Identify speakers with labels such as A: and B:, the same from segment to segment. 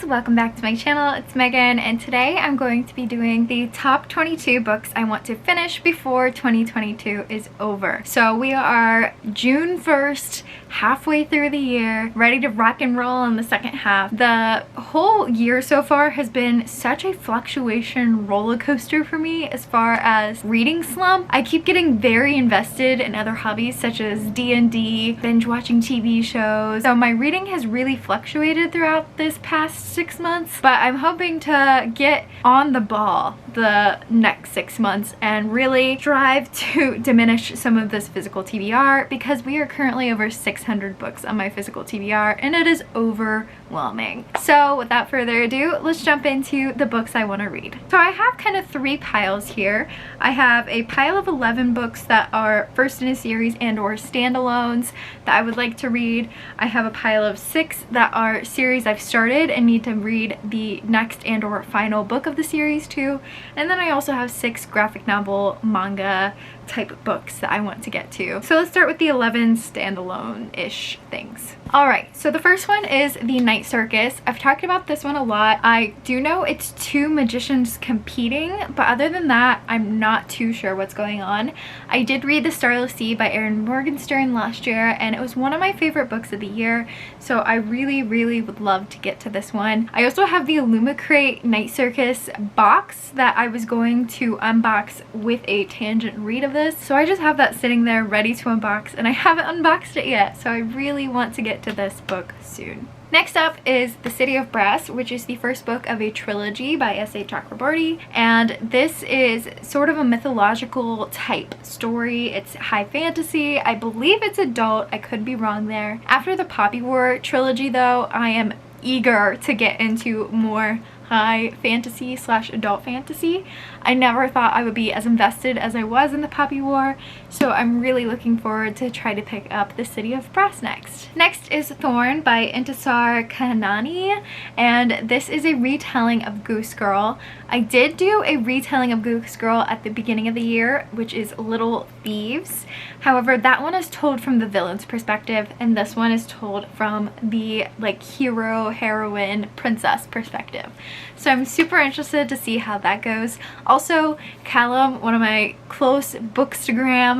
A: welcome back to my channel. It's Megan, and today I'm going to be doing the top 22 books I want to finish before 2022 is over. So we are June 1st, halfway through the year, ready to rock and roll in the second half. The whole year so far has been such a fluctuation roller coaster for me as far as reading slump. I keep getting very invested in other hobbies such as D&D, binge watching TV shows. So my reading has really fluctuated throughout this past 6 months, but I'm hoping to get on the ball the next 6 months and really strive to diminish some of this physical TBR, because we are currently over 600 books on my physical TBR and it is overwhelming. So without further ado, let's jump into the books I want to read. So I have kind of 3 piles here. I have a pile of 11 books that are first in a series and or standalones that I would like to read. I have a pile of 6 that are series I've started and need to read the next and or final book of the series to. And then I also have 6 graphic novel, manga type books that I want to get to. So let's start with the 11 standalone-ish things. Alright, so the first one is The Night Circus. I've talked about this one a lot. I do know it's 2 magicians competing, but other than that, I'm not too sure what's going on. I did read The Starless Sea by Erin Morgenstern last year, and it was one of my favorite books of the year, so I really would love to get to this one. I also have the Illumicrate Night Circus box that I was going to unbox with a tangent read of this, so I just have that sitting there ready to unbox, and I haven't unboxed it yet, so I really want to get to this book soon. Next up is The City of Brass, which is the first book of a trilogy by S.A. Chakraborty, and this is sort of a mythological type story. It's high fantasy. I believe it's adult. I could be wrong there. After the Poppy War trilogy though, I am eager to get into more high fantasy / adult fantasy. I never thought I would be as invested as I was in the Poppy War, so I'm really looking forward to try to pick up The City of Brass next. Next is Thorn by Intisar Kanani, and this is a retelling of Goose Girl. I did do a retelling of Goose Girl at the beginning of the year, which is Little Thieves. However, that one is told from the villain's perspective, and this one is told from the like hero, heroine, princess perspective. So I'm super interested to see how that goes. Also, Callum, one of my close bookstagram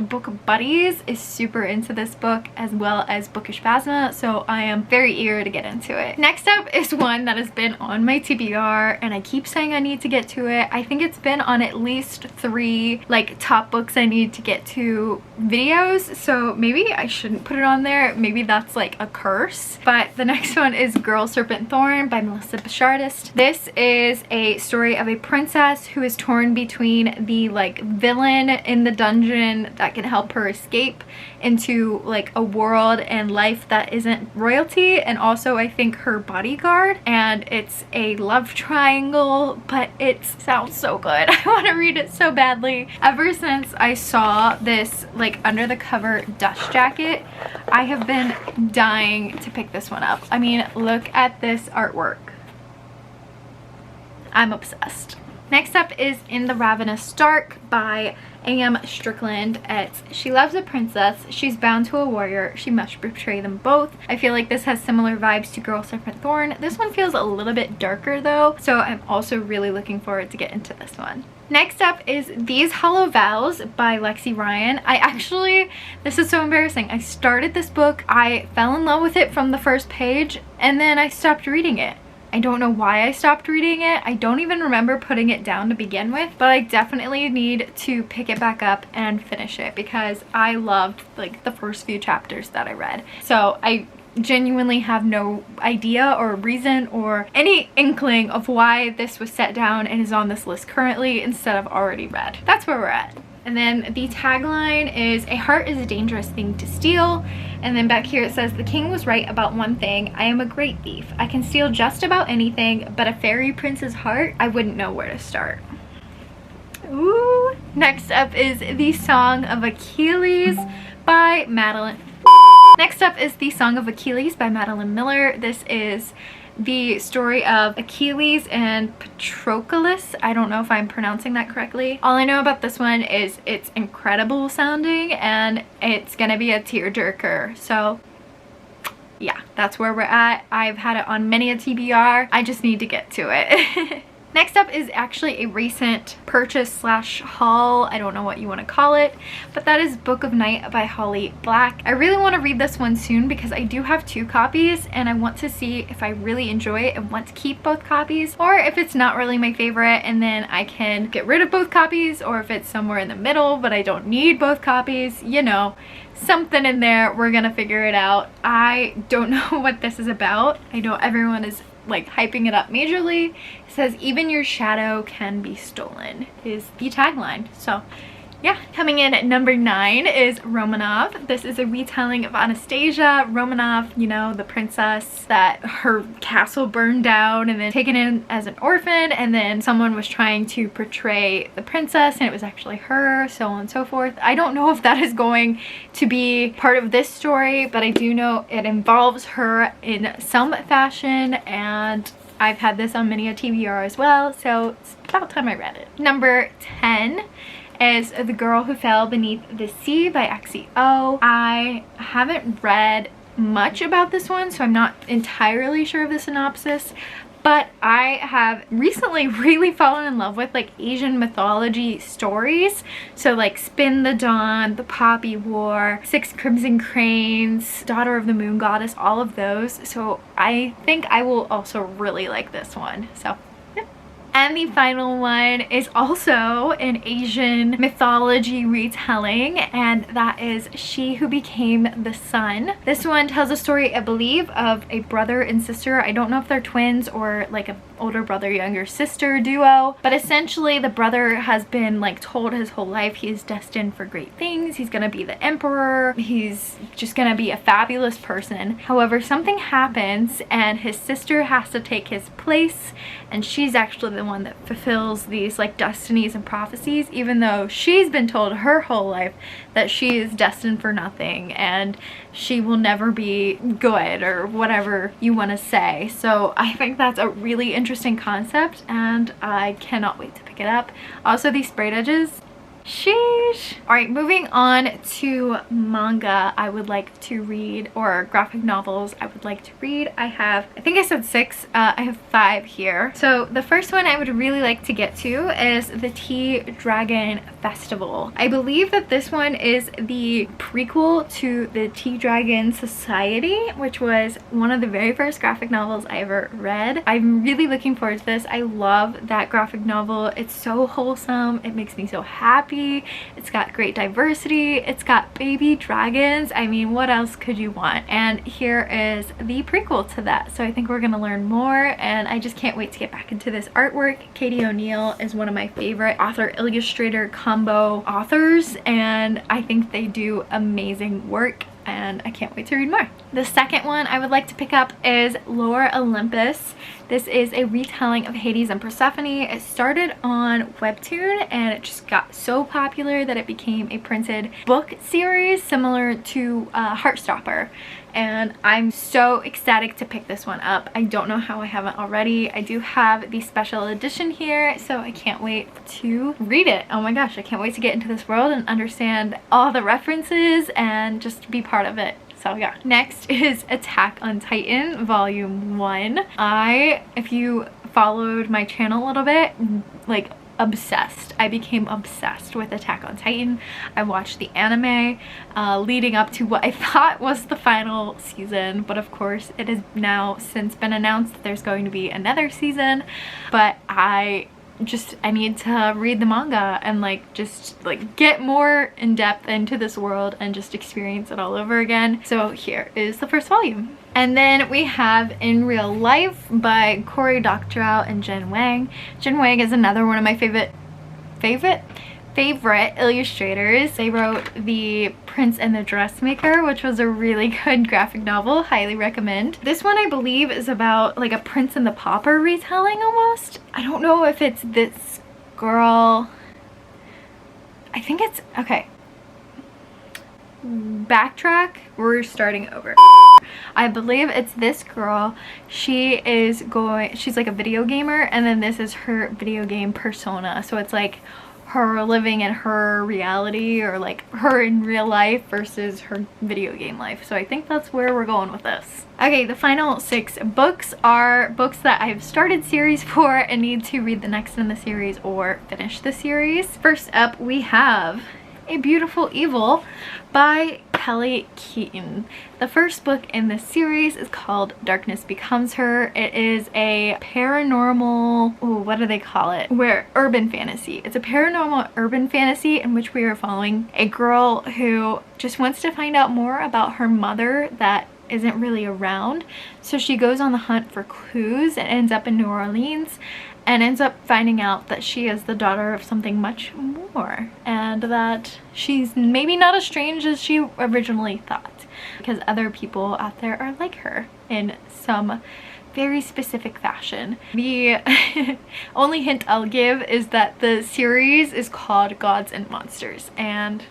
A: / book buddies, is super into this book, as well as Bookish Phasma, so I am very eager to get into it. Next up is one that has been on my TBR, and I keep saying I need to get to it. I think it's been on at least 3 like top books I need to get to videos, so maybe I shouldn't put it on there. Maybe that's like a curse. But the next one is Girl Serpent Thorn by Melissa Bashardist. This is a story of a princess who is torn between the like villain in the dungeon that can help her escape into like a world and life that isn't royalty, and also I think her bodyguard, and it's a love triangle, but it sounds so good. I want to read it so badly. Ever since I saw this like under the cover dust jacket, I have been dying to pick this one up. I mean, look at this artwork. I'm obsessed. Next up is In the Ravenous Dark by A.M. Strickland. It's she loves a princess, she's bound to a warrior, she must betray them both. I feel like this has similar vibes to Girl Serpent Thorn. This one feels a little bit darker though, so I'm also really looking forward to get into this one. Next up is These Hollow Vows by Lexi Ryan. This is so embarrassing. I started this book, I fell in love with it from the first page, and then I stopped reading it. I don't know why I stopped reading it. I don't even remember putting it down to begin with, but I definitely need to pick it back up and finish it because I loved like the first few chapters that I read. So I genuinely have no idea or reason or any inkling of why this was set down and is on this list currently instead of already read. That's where we're at. And then the tagline is, "A heart is a dangerous thing to steal." And then back here it says, "The king was right about one thing. I am a great thief. I can steal just about anything, but a fairy prince's heart, I wouldn't know where to start." Ooh. Next up is The Song of Achilles by Madeline. Next up is The Song of Achilles by Madeline Miller. This is the story of Achilles and Patroclus. I don't know if I'm pronouncing that correctly. All I know about this one is it's incredible sounding and it's gonna be a tearjerker. So yeah, that's where we're at. I've had it on many a TBR. I just need to get to it. Next up is actually a recent purchase slash haul. I don't know what you want to call it, but that is Book of Night by Holly Black. I really want to read this one soon because I do have 2 copies and I want to see if I really enjoy it and want to keep both copies, or if it's not really my favorite and then I can get rid of both copies, or if it's somewhere in the middle but I don't need both copies, you know, something in there. We're gonna figure it out. I don't know what this is about. I know everyone is like hyping it up majorly. It says even your shadow can be stolen is the tagline. So yeah, coming in at number 9 is Romanov. This is a retelling of Anastasia Romanov, you know, the princess that her castle burned down and then taken in as an orphan, and then someone was trying to portray the princess and it was actually her, so on and so forth. I don't know if that is going to be part of this story, but I do know it involves her in some fashion, and I've had this on many a TBR as well, so it's about time I read it. Number 10 is The Girl Who Fell Beneath the Sea by XEO. I haven't read much about this one, so I'm not entirely sure of the synopsis, but I have recently really fallen in love with like Asian mythology stories. So like Spin the Dawn, The Poppy War, Six Crimson Cranes, Daughter of the Moon Goddess, all of those. So I think I will also really like this one. So and the final one is also an Asian mythology retelling, and that is She Who Became the Sun. This one tells a story, I believe, of a brother and sister. I don't know if they're twins or like a older brother younger sister duo, but essentially the brother has been like told his whole life he's destined for great things. He's gonna be the emperor. He's just gonna be a fabulous person. However, something happens and his sister has to take his place, and she's actually the one that fulfills these like destinies and prophecies, even though she's been told her whole life that she is destined for nothing and she will never be good, or whatever you want to say. So I think that's a really interesting concept and I cannot wait to pick it up. Also, these sprayed edges, sheesh. All right, moving on to manga I would like to read, or graphic novels I would like to read. I think I said 6. I have 5 here. So the first one I would really like to get to is the Tea Dragon Festival. I believe that this one is the prequel to the Tea Dragon Society, which was one of the very first graphic novels I ever read. I'm really looking forward to this. I love that graphic novel. It's so wholesome. It makes me so happy. It's got great diversity. It's got baby dragons. I mean, what else could you want? And here is the prequel to that. So I think we're gonna learn more, and I just can't wait to get back into this artwork. Katie O'Neill is one of my favorite author-illustrator combo authors, and I think they do amazing work, and I can't wait to read more. The second one I would like to pick up is Lore Olympus. This is a retelling of Hades and Persephone. It started on Webtoon and it just got so popular that it became a printed book series similar to Heartstopper. And I'm so ecstatic to pick this one up. I don't know how I haven't already. I do have the special edition here, so I can't wait to read it. Oh my gosh, I can't wait to get into this world and understand all the references and just be part of it. So yeah. Next is Attack on Titan Volume 1. If you followed my channel a little bit, like obsessed. I became obsessed with Attack on Titan. I watched the anime leading up to what I thought was the final season, but of course it has now since been announced that there's going to be another season. But I need to read the manga and just get more in depth into this world and just experience it all over again. So here is the first volume. And then we have In Real Life by Cory Doctorow and Jen Wang. Jen Wang is another one of my favorite illustrators. They wrote The Prince and the Dressmaker, which was a really good graphic novel. Highly recommend. This one I believe is about like a Prince and the Pauper retelling almost. I don't know if it's this girl. I think it's, okay. Backtrack, we're starting over. I believe it's this girl. She's like a video gamer, and then this is her video game persona. So it's like her living in her reality, or like her in real life versus her video game life. So I think that's where we're going with this. Okay, the final 6 books are books that I've started series for and need to read the next in the series or finish the series. First up, we have A Beautiful Evil by Kelly Keaton. The first book in this series is called Darkness Becomes Her. It is a paranormal, ooh, what do they call it? Urban fantasy. It's a paranormal urban fantasy in which we are following a girl who just wants to find out more about her mother that isn't really around. So she goes on the hunt for clues and ends up in New Orleans and ends up finding out that she is the daughter of something much more, and that she's maybe not as strange as she originally thought, because other people out there are like her in some very specific fashion. The only hint I'll give is that the series is called Gods and Monsters, and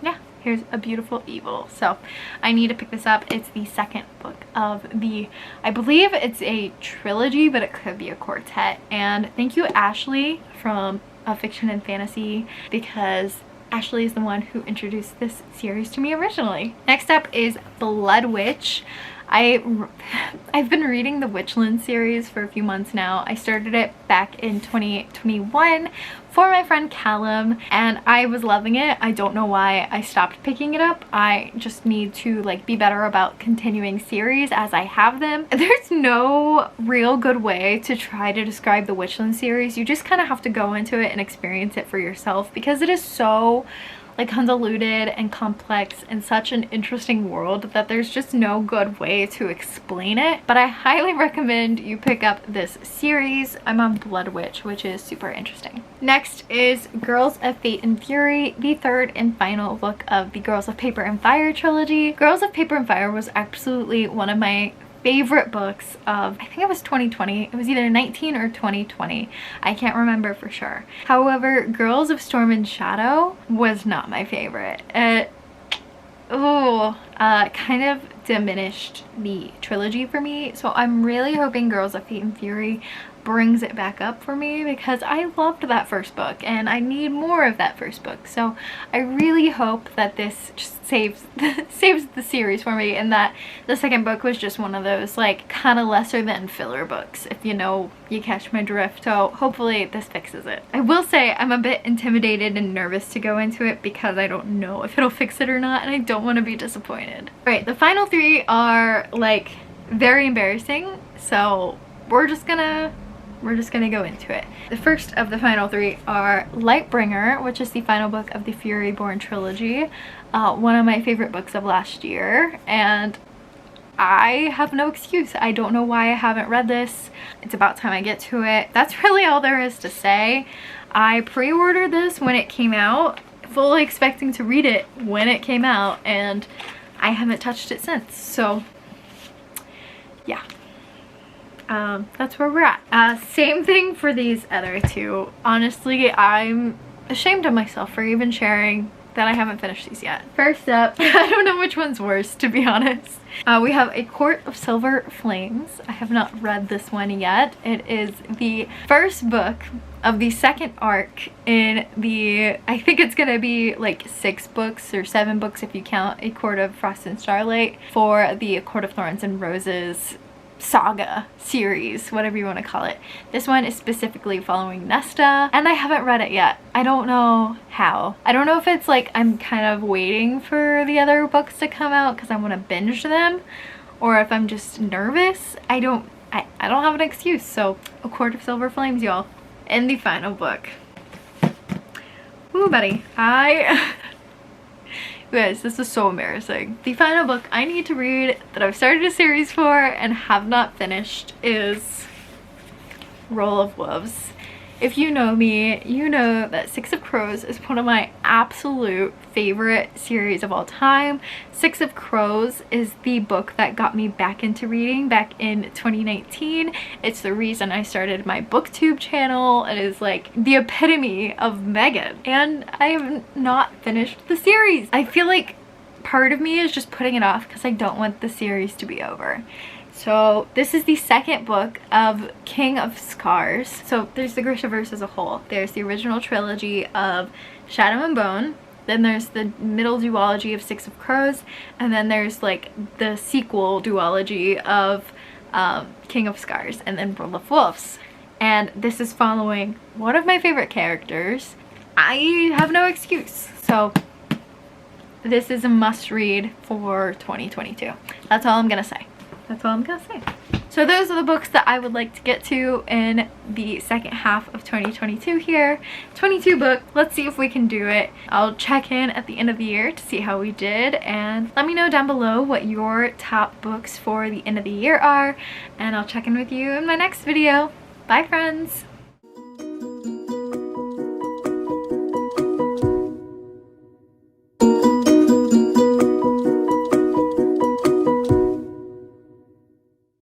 A: yeah, here's A Beautiful Evil. So I need to pick this up. It's the second book of the, I believe it's a trilogy, but it could be a quartet. And thank you, Ashley from Fiction and Fantasy, because Ashley is the one who introduced this series to me originally. Next up is Blood Witch. I've been reading the Witchland series for a few months now. I started it back in 2021 for my friend Callum, and I was loving it. I don't know why I stopped picking it up. I just need to like be better about continuing series as I have them. There's no real good way to try to describe the Witchland series. You just kind of have to go into it and experience it for yourself, because it is so like convoluted and complex and such an interesting world that there's just no good way to explain it. But I highly recommend you pick up this series. I'm on Blood Witch, which is super interesting. Next is Girls of Fate and Fury, the third and final book of the Girls of Paper and Fire trilogy. Girls of Paper and Fire was absolutely one of my favorite books of, I think it was 2020. It was either 19 or 2020. I can't remember for sure. However, Girls of Storm and Shadow was not my favorite. Kind of diminished the trilogy for me. So I'm really hoping Girls of Fate and Fury brings it back up for me, because I loved that first book and I need more of that first book. So I really hope that this just saves the series for me, and that the second book was just one of those like kind of lesser than filler books, if you catch my drift. So hopefully this fixes it. I will say I'm a bit intimidated and nervous to go into it because I don't know if it'll fix it or not, and I don't want to be disappointed. All right, the final 3 are like very embarrassing, so we're just gonna go into it. The first of the final 3 are Lightbringer, which is the final book of the Furyborn trilogy, one of my favorite books of last year, and I have no excuse. I don't know why I haven't read this. It's about time I get to it. That's really all there is to say. I pre-ordered this when it came out, fully expecting to read it when it came out, and I haven't touched it since. So yeah. That's where we're at. Same thing for these other 2. Honestly, I'm ashamed of myself for even sharing that I haven't finished these yet. First up, I don't know which one's worse, to be honest. We have A Court of Silver Flames. I have not read this one yet. It is the first book of the second arc in the, I think it's gonna be like 6 books or 7 books if you count A Court of Frost and Starlight, for the A Court of Thorns and Roses saga series, whatever you want to call it. This one is specifically following Nesta, and I haven't read it yet. I don't know how. I don't know if it's like I'm kind of waiting for the other books to come out because I want to binge them, or if I'm just nervous. I don't have an excuse. So A Court of Silver Flames, y'all. And the final book. Ooh, buddy. Guys, this is so embarrassing. The final book I need to read that I've started a series for and have not finished is Roll of Wolves. If you know me, you know that Six of Crows is one of my absolute favorite series of all time. Six of Crows is the book that got me back into reading back in 2019. It's the reason I started my booktube channel. It is like the epitome of Megan, and I have not finished the series. I feel like part of me is just putting it off because I don't want the series to be over. So this is the second book of King of Scars. So there's the Grishaverse as a whole. There's the original trilogy of Shadow and Bone. Then there's the middle duology of Six of Crows. And then there's like the sequel duology of King of Scars and then World of Wolves. And this is following one of my favorite characters. I have no excuse. So this is a must read for 2022. That's all I'm gonna say. That's all I'm gonna say. So those are the books that I would like to get to in the second half of 2022 here. 22 book, let's see if we can do it. I'll check in at the end of the year to see how we did, and let me know down below what your top books for the end of the year are, and I'll check in with you in my next video. Bye friends!